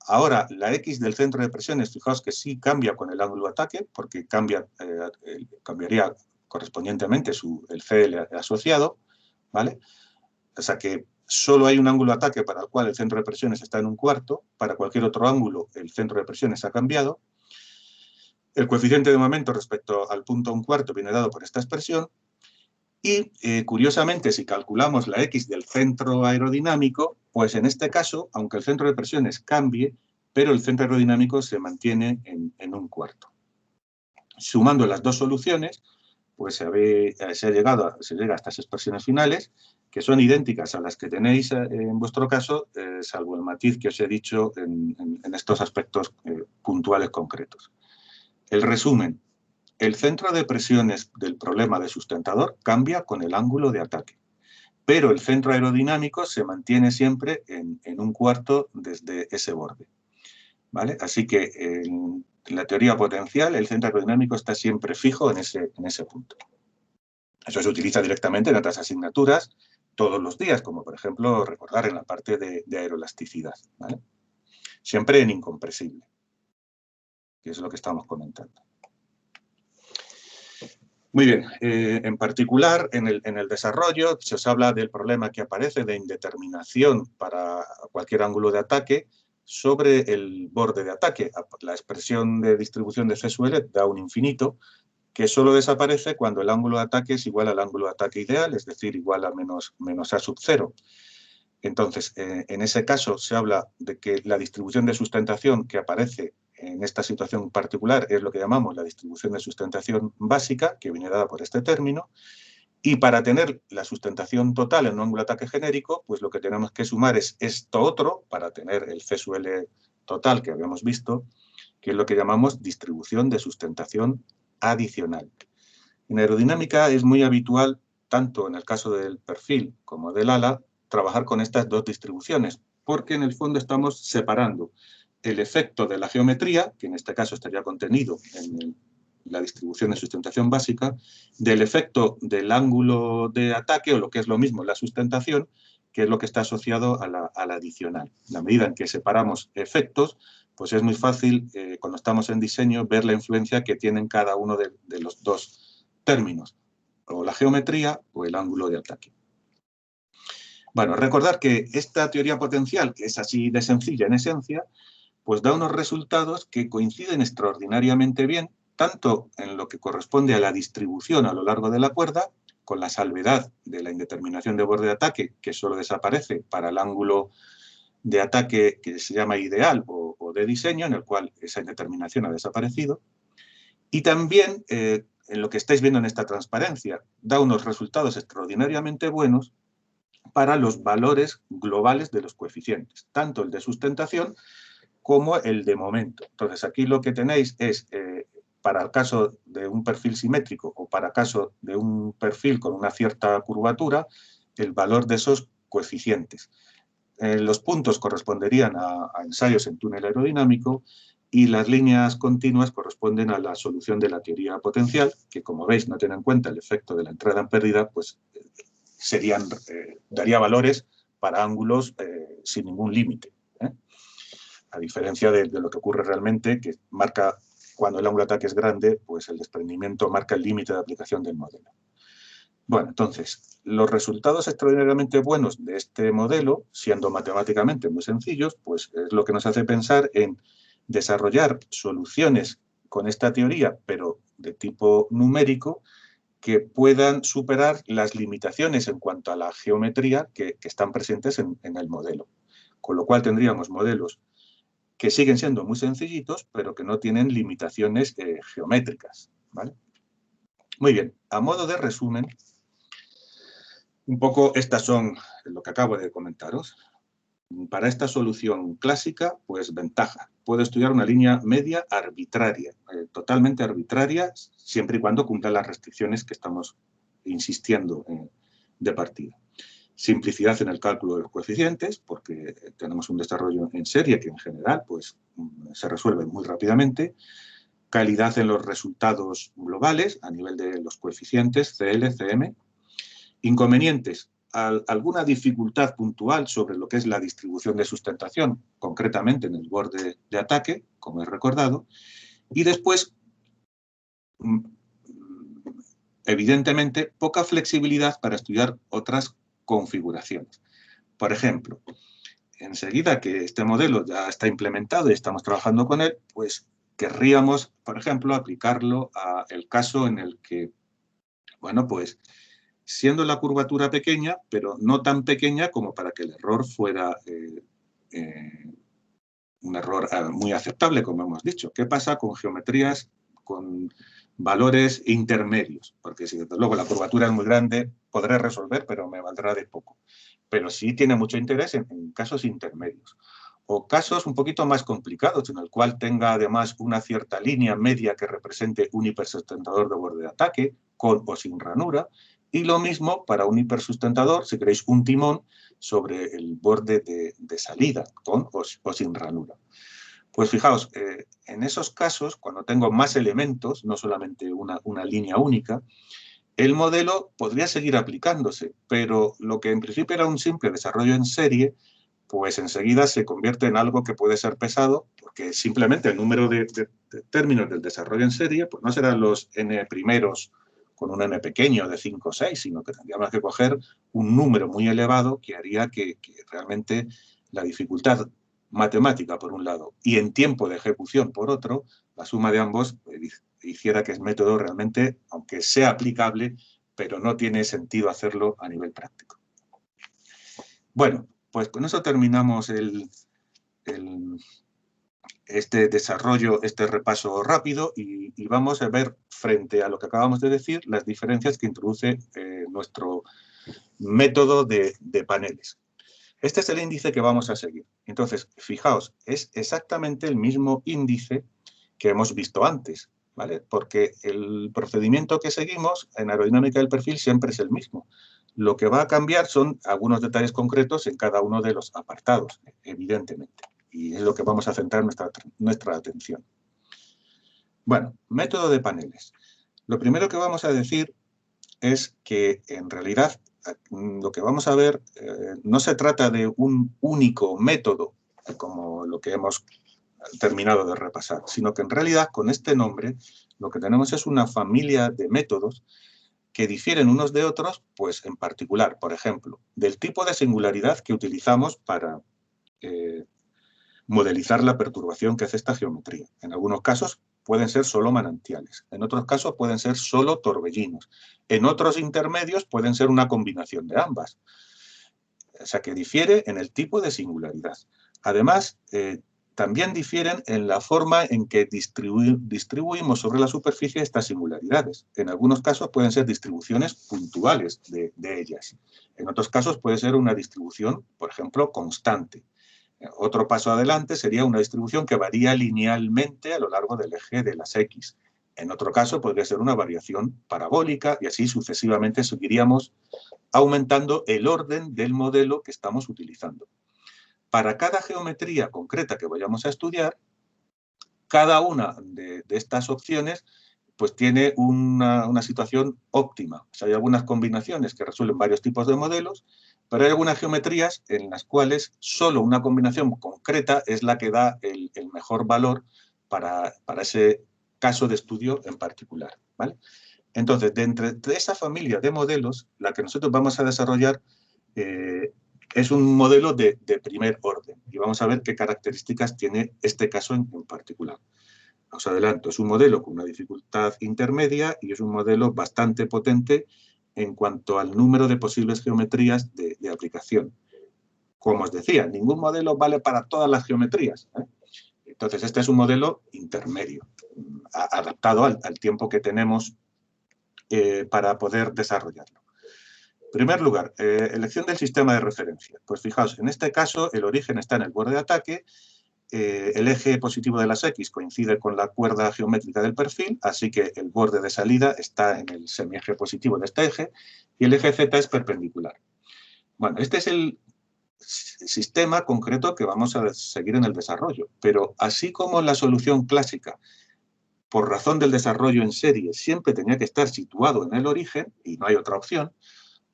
Ahora, la X del centro de presiones, fijaos que sí cambia con el ángulo de ataque, porque cambiaría correspondientemente el CL asociado, ¿vale? O sea que solo hay un ángulo de ataque para el cual el centro de presiones está en un cuarto, para cualquier otro ángulo el centro de presiones ha cambiado. El coeficiente de momento respecto al punto 1/4 viene dado por esta expresión y, curiosamente, si calculamos la X del centro aerodinámico, pues en este caso, aunque el centro de presiones cambie, pero el centro aerodinámico se mantiene en 1/4. Sumando las dos soluciones, pues se llega a estas expresiones finales, que son idénticas a las que tenéis en vuestro caso, salvo el matiz que os he dicho en estos aspectos puntuales concretos. El resumen: el centro de presiones del problema de sustentador cambia con el ángulo de ataque, pero el centro aerodinámico se mantiene siempre en 1/4 desde ese borde, ¿vale? Así que en la teoría potencial el centro aerodinámico está siempre fijo en ese punto. Eso se utiliza directamente en otras asignaturas todos los días, como por ejemplo recordar en la parte de aeroelasticidad, ¿vale? Siempre en incompresible, que es lo que estamos comentando. Muy bien, en particular en el desarrollo se os habla del problema que aparece de indeterminación para cualquier ángulo de ataque sobre el borde de ataque. La expresión de distribución de C sub L da un infinito que solo desaparece cuando el ángulo de ataque es igual al ángulo de ataque ideal, es decir, igual a menos A sub 0. Entonces, en ese caso se habla de que la distribución de sustentación que aparece en esta situación particular es lo que llamamos la distribución de sustentación básica, que viene dada por este término, y para tener la sustentación total en un ángulo de ataque genérico, pues lo que tenemos que sumar es esto otro, para tener el C sub L total que habíamos visto, que es lo que llamamos distribución de sustentación adicional. En aerodinámica es muy habitual, tanto en el caso del perfil como del ala, trabajar con estas dos distribuciones, porque en el fondo estamos separando el efecto de la geometría, que en este caso estaría contenido en la distribución de sustentación básica, del efecto del ángulo de ataque, o lo que es lo mismo, la sustentación, que es lo que está asociado a la adicional. En la medida en que separamos efectos, pues es muy fácil, cuando estamos en diseño, ver la influencia que tienen cada uno de los dos términos, o la geometría o el ángulo de ataque. Bueno, recordar que esta teoría potencial, que es así de sencilla en esencia, pues da unos resultados que coinciden extraordinariamente bien, tanto en lo que corresponde a la distribución a lo largo de la cuerda, con la salvedad de la indeterminación de borde de ataque, que solo desaparece para el ángulo de ataque que se llama ideal o de diseño, en el cual esa indeterminación ha desaparecido, y también en lo que estáis viendo en esta transparencia, da unos resultados extraordinariamente buenos para los valores globales de los coeficientes, tanto el de sustentación como el de momento. Entonces, aquí lo que tenéis es, para el caso de un perfil simétrico o para el caso de un perfil con una cierta curvatura, el valor de esos coeficientes. Los puntos corresponderían a ensayos en túnel aerodinámico y las líneas continuas corresponden a la solución de la teoría potencial, que como veis no tiene en cuenta el efecto de la entrada en pérdida, pues daría valores para ángulos sin ningún límite, ¿eh? A diferencia de lo que ocurre realmente, que marca, cuando el ángulo de ataque es grande, pues el desprendimiento marca el límite de aplicación del modelo. Bueno, entonces, los resultados extraordinariamente buenos de este modelo, siendo matemáticamente muy sencillos, pues es lo que nos hace pensar en desarrollar soluciones con esta teoría, pero de tipo numérico, que puedan superar las limitaciones en cuanto a la geometría que están presentes en el modelo. Con lo cual tendríamos modelos que siguen siendo muy sencillitos, pero que no tienen limitaciones geométricas, ¿vale? Muy bien, a modo de resumen, un poco estas son lo que acabo de comentaros. Para esta solución clásica, pues ventaja. Puedo estudiar una línea media arbitraria, totalmente arbitraria, siempre y cuando cumpla las restricciones que estamos insistiendo de partida. Simplicidad en el cálculo de los coeficientes, porque tenemos un desarrollo en serie que en general pues, se resuelve muy rápidamente. Calidad en los resultados globales a nivel de los coeficientes CL, CM. Inconvenientes, alguna dificultad puntual sobre lo que es la distribución de sustentación, concretamente en el borde de ataque, como he recordado. Y después, evidentemente, poca flexibilidad para estudiar otras configuraciones. Por ejemplo, enseguida que este modelo ya está implementado y estamos trabajando con él, pues querríamos, por ejemplo, aplicarlo al caso en el que, bueno, pues siendo la curvatura pequeña, pero no tan pequeña como para que el error fuera un error muy aceptable, como hemos dicho. ¿Qué pasa con geometrías con valores intermedios? Porque si desde luego la curvatura es muy grande, podré resolver, pero me valdrá de poco. Pero sí tiene mucho interés en casos intermedios. O casos un poquito más complicados, en el cual tenga además una cierta línea media que represente un hipersustentador de borde de ataque, con o sin ranura, y lo mismo para un hipersustentador, si queréis un timón, sobre el borde de salida, con o sin ranura. Pues fijaos, en esos casos, cuando tengo más elementos, no solamente una línea única, el modelo podría seguir aplicándose, pero lo que en principio era un simple desarrollo en serie, pues enseguida se convierte en algo que puede ser pesado, porque simplemente el número de términos del desarrollo en serie, pues no serán los n primeros con un n pequeño de 5 o 6, sino que tendríamos que coger un número muy elevado que haría que realmente la dificultad matemática, por un lado, y en tiempo de ejecución, por otro, la suma de ambos hiciera que el método realmente, aunque sea aplicable, pero no tiene sentido hacerlo a nivel práctico. Bueno, pues con eso terminamos este desarrollo, este repaso rápido y vamos a ver, frente a lo que acabamos de decir, las diferencias que introduce nuestro método de paneles. Este es el índice que vamos a seguir. Entonces, fijaos, es exactamente el mismo índice que hemos visto antes, ¿vale? Porque el procedimiento que seguimos en aerodinámica del perfil siempre es el mismo. Lo que va a cambiar son algunos detalles concretos en cada uno de los apartados, evidentemente. Y es lo que vamos a centrar nuestra atención. Bueno, método de paneles. Lo primero que vamos a decir es que, en realidad, lo que vamos a ver no se trata de un único método, como lo que hemos terminado de repasar, sino que, en realidad, con este nombre, lo que tenemos es una familia de métodos que difieren unos de otros, pues en particular, por ejemplo, del tipo de singularidad que utilizamos para modelizar la perturbación que hace esta geometría. En algunos casos pueden ser solo manantiales, en otros casos pueden ser solo torbellinos, en otros intermedios pueden ser una combinación de ambas. O sea que difiere en el tipo de singularidad. Además, también difieren en la forma en que distribuimos sobre la superficie estas singularidades. En algunos casos pueden ser distribuciones puntuales de ellas. En otros casos puede ser una distribución, por ejemplo, constante. Otro paso adelante sería una distribución que varía linealmente a lo largo del eje de las X. En otro caso podría ser una variación parabólica y así sucesivamente seguiríamos aumentando el orden del modelo que estamos utilizando. Para cada geometría concreta que vayamos a estudiar, cada una de estas opciones pues tiene una situación óptima. O sea, hay algunas combinaciones que resuelven varios tipos de modelos Pero hay algunas geometrías en las cuales solo una combinación concreta es la que da el mejor valor para ese caso de estudio en particular, ¿vale? Entonces, de esa familia de modelos, la que nosotros vamos a desarrollar es un modelo de primer orden. Y vamos a ver qué características tiene este caso en particular. Os adelanto, es un modelo con una dificultad intermedia y es un modelo bastante potente en cuanto al número de posibles geometrías de aplicación. Como os decía, ningún modelo vale para todas las geometrías, ¿eh? Entonces, este es un modelo intermedio, adaptado al tiempo que tenemos para poder desarrollarlo. En primer lugar, elección del sistema de referencia. Pues fijaos, en este caso el origen está en el borde de ataque, el eje positivo de las X coincide con la cuerda geométrica del perfil, así que el borde de salida está en el semieje positivo de este eje y el eje Z es perpendicular. Bueno, este es el sistema concreto que vamos a seguir en el desarrollo, pero así como la solución clásica, por razón del desarrollo en serie, siempre tenía que estar situado en el origen y no hay otra opción,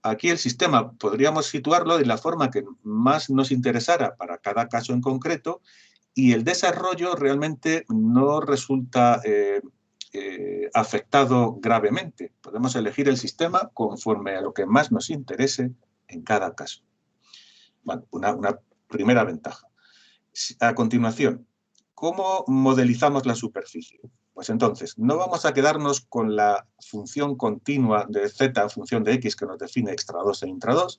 aquí el sistema podríamos situarlo de la forma que más nos interesara para cada caso en concreto y el desarrollo realmente no resulta afectado gravemente. Podemos elegir el sistema conforme a lo que más nos interese en cada caso. Bueno, una primera ventaja. A continuación, ¿cómo modelizamos la superficie? Pues entonces, no vamos a quedarnos con la función continua de z en función de x que nos define extra 2 e intra 2,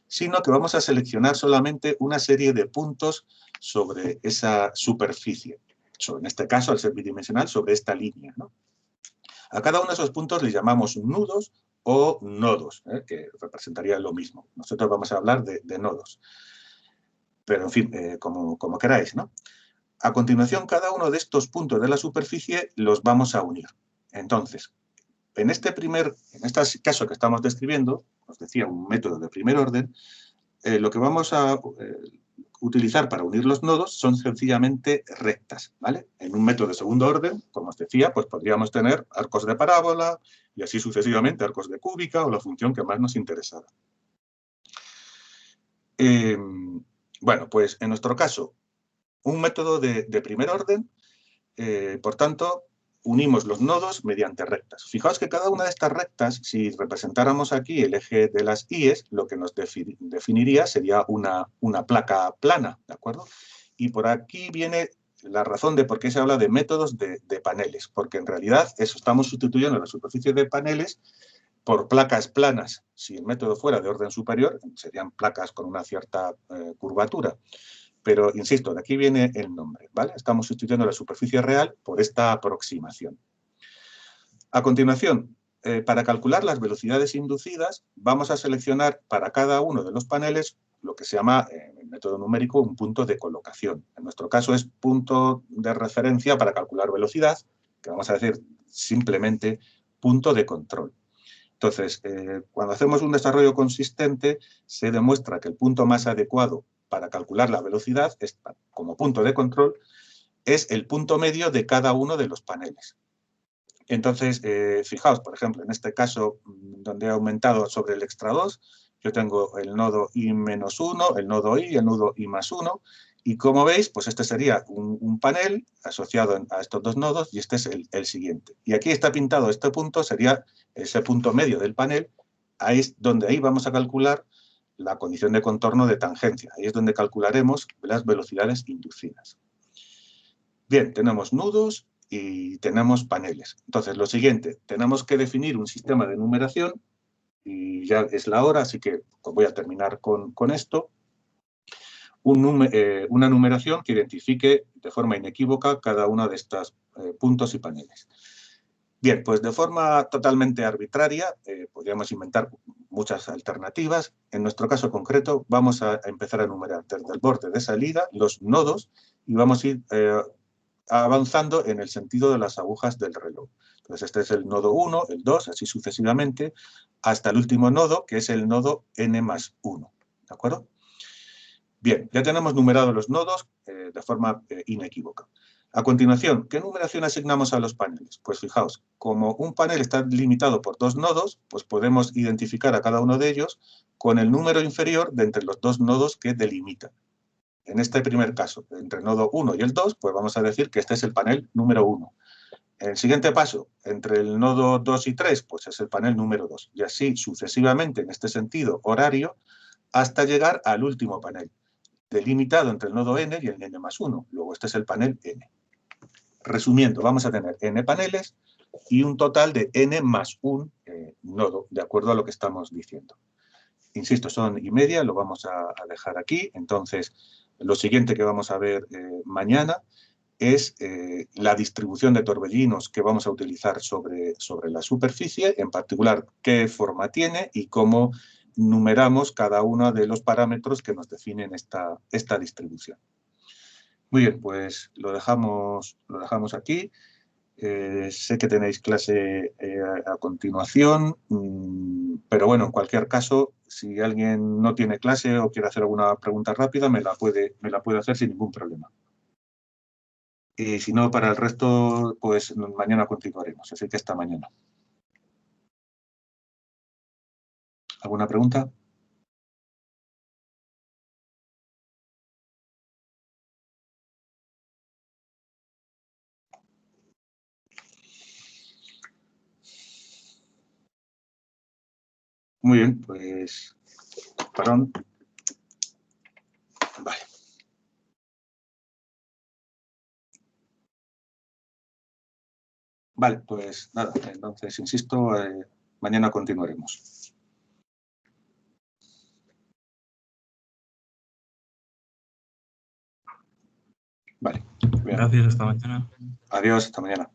sino que vamos a seleccionar solamente una serie de puntos sobre esa superficie. En este caso, al ser bidimensional, sobre esta línea, ¿no? A cada uno de esos puntos les llamamos nudos o nodos, que representaría lo mismo. Nosotros vamos a hablar de nodos. Pero, en fin, como queráis, ¿no? A continuación, cada uno de estos puntos de la superficie los vamos a unir. Entonces, en este caso que estamos describiendo, os decía, un método de primer orden, lo que vamos a utilizar para unir los nodos son sencillamente rectas, ¿vale? En un método de segundo orden, como os decía, pues podríamos tener arcos de parábola y así sucesivamente, arcos de cúbica o la función que más nos interesara. Bueno, pues en nuestro caso, un método de primer orden, por tanto, unimos los nodos mediante rectas. Fijaos que cada una de estas rectas, si representáramos aquí el eje de las íes, lo que nos definiría sería una placa plana, ¿de acuerdo? Y por aquí viene la razón de por qué se habla de métodos de paneles, porque en realidad eso estamos sustituyendo la superficie de paneles por placas planas. Si el método fuera de orden superior, serían placas con una cierta curvatura. Pero, insisto, de aquí viene el nombre, ¿vale? Estamos sustituyendo la superficie real por esta aproximación. A continuación, para calcular las velocidades inducidas, vamos a seleccionar para cada uno de los paneles lo que se llama, en el método numérico, un punto de colocación. En nuestro caso es punto de referencia para calcular velocidad, que vamos a decir simplemente punto de control. Entonces, cuando hacemos un desarrollo consistente, se demuestra que el punto más adecuado para calcular la velocidad, como punto de control, es el punto medio de cada uno de los paneles. Entonces, fijaos, por ejemplo, en este caso, donde he aumentado sobre el extra 2, yo tengo el nodo I-1, el nodo I, el nodo I+1, y como veis, pues este sería un panel asociado a estos dos nodos y este es el siguiente. Y aquí está pintado este punto, sería ese punto medio del panel, ahí es donde ahí vamos a calcular la condición de contorno de tangencia. Ahí es donde calcularemos las velocidades inducidas. Bien, tenemos nudos y tenemos paneles. Entonces, lo siguiente, tenemos que definir un sistema de numeración y ya es la hora, así que voy a terminar con esto. Una numeración que identifique de forma inequívoca cada uno de estos puntos y paneles. Bien, pues de forma totalmente arbitraria, podríamos inventar muchas alternativas. En nuestro caso concreto, vamos a empezar a enumerar desde el borde de salida los nodos y vamos a ir avanzando en el sentido de las agujas del reloj. Entonces, este es el nodo 1, el 2, así sucesivamente, hasta el último nodo, que es el nodo n+1. ¿De acuerdo? Bien, ya tenemos numerados los nodos de forma inequívoca. A continuación, ¿qué numeración asignamos a los paneles? Pues fijaos, como un panel está limitado por 2 nodos, pues podemos identificar a cada uno de ellos con el número inferior de entre los 2 nodos que delimita. En este primer caso, entre el nodo 1 y el 2, pues vamos a decir que este es el panel número 1. En el siguiente paso, entre el nodo 2 y 3, pues es el panel número 2. Y así sucesivamente, en este sentido horario, hasta llegar al último panel, delimitado entre el nodo n y el n más 1. Luego este es el panel n. Resumiendo, vamos a tener n paneles y un total de n más un nodo, de acuerdo a lo que estamos diciendo. Insisto, son y media, lo vamos a dejar aquí. Entonces, lo siguiente que vamos a ver mañana es la distribución de torbellinos que vamos a utilizar sobre la superficie, en particular qué forma tiene y cómo numeramos cada uno de los parámetros que nos definen esta distribución. Muy bien, pues lo dejamos aquí. Sé que tenéis clase a continuación, pero bueno, en cualquier caso, si alguien no tiene clase o quiere hacer alguna pregunta rápida, me la puede hacer sin ningún problema. Y si no, para el resto, pues mañana continuaremos. Así que hasta mañana. ¿Alguna pregunta? Muy bien, pues parón. Vale. Vale, pues nada, entonces, insisto, mañana continuaremos. Vale. Bien. Gracias, hasta mañana. Adiós, hasta mañana.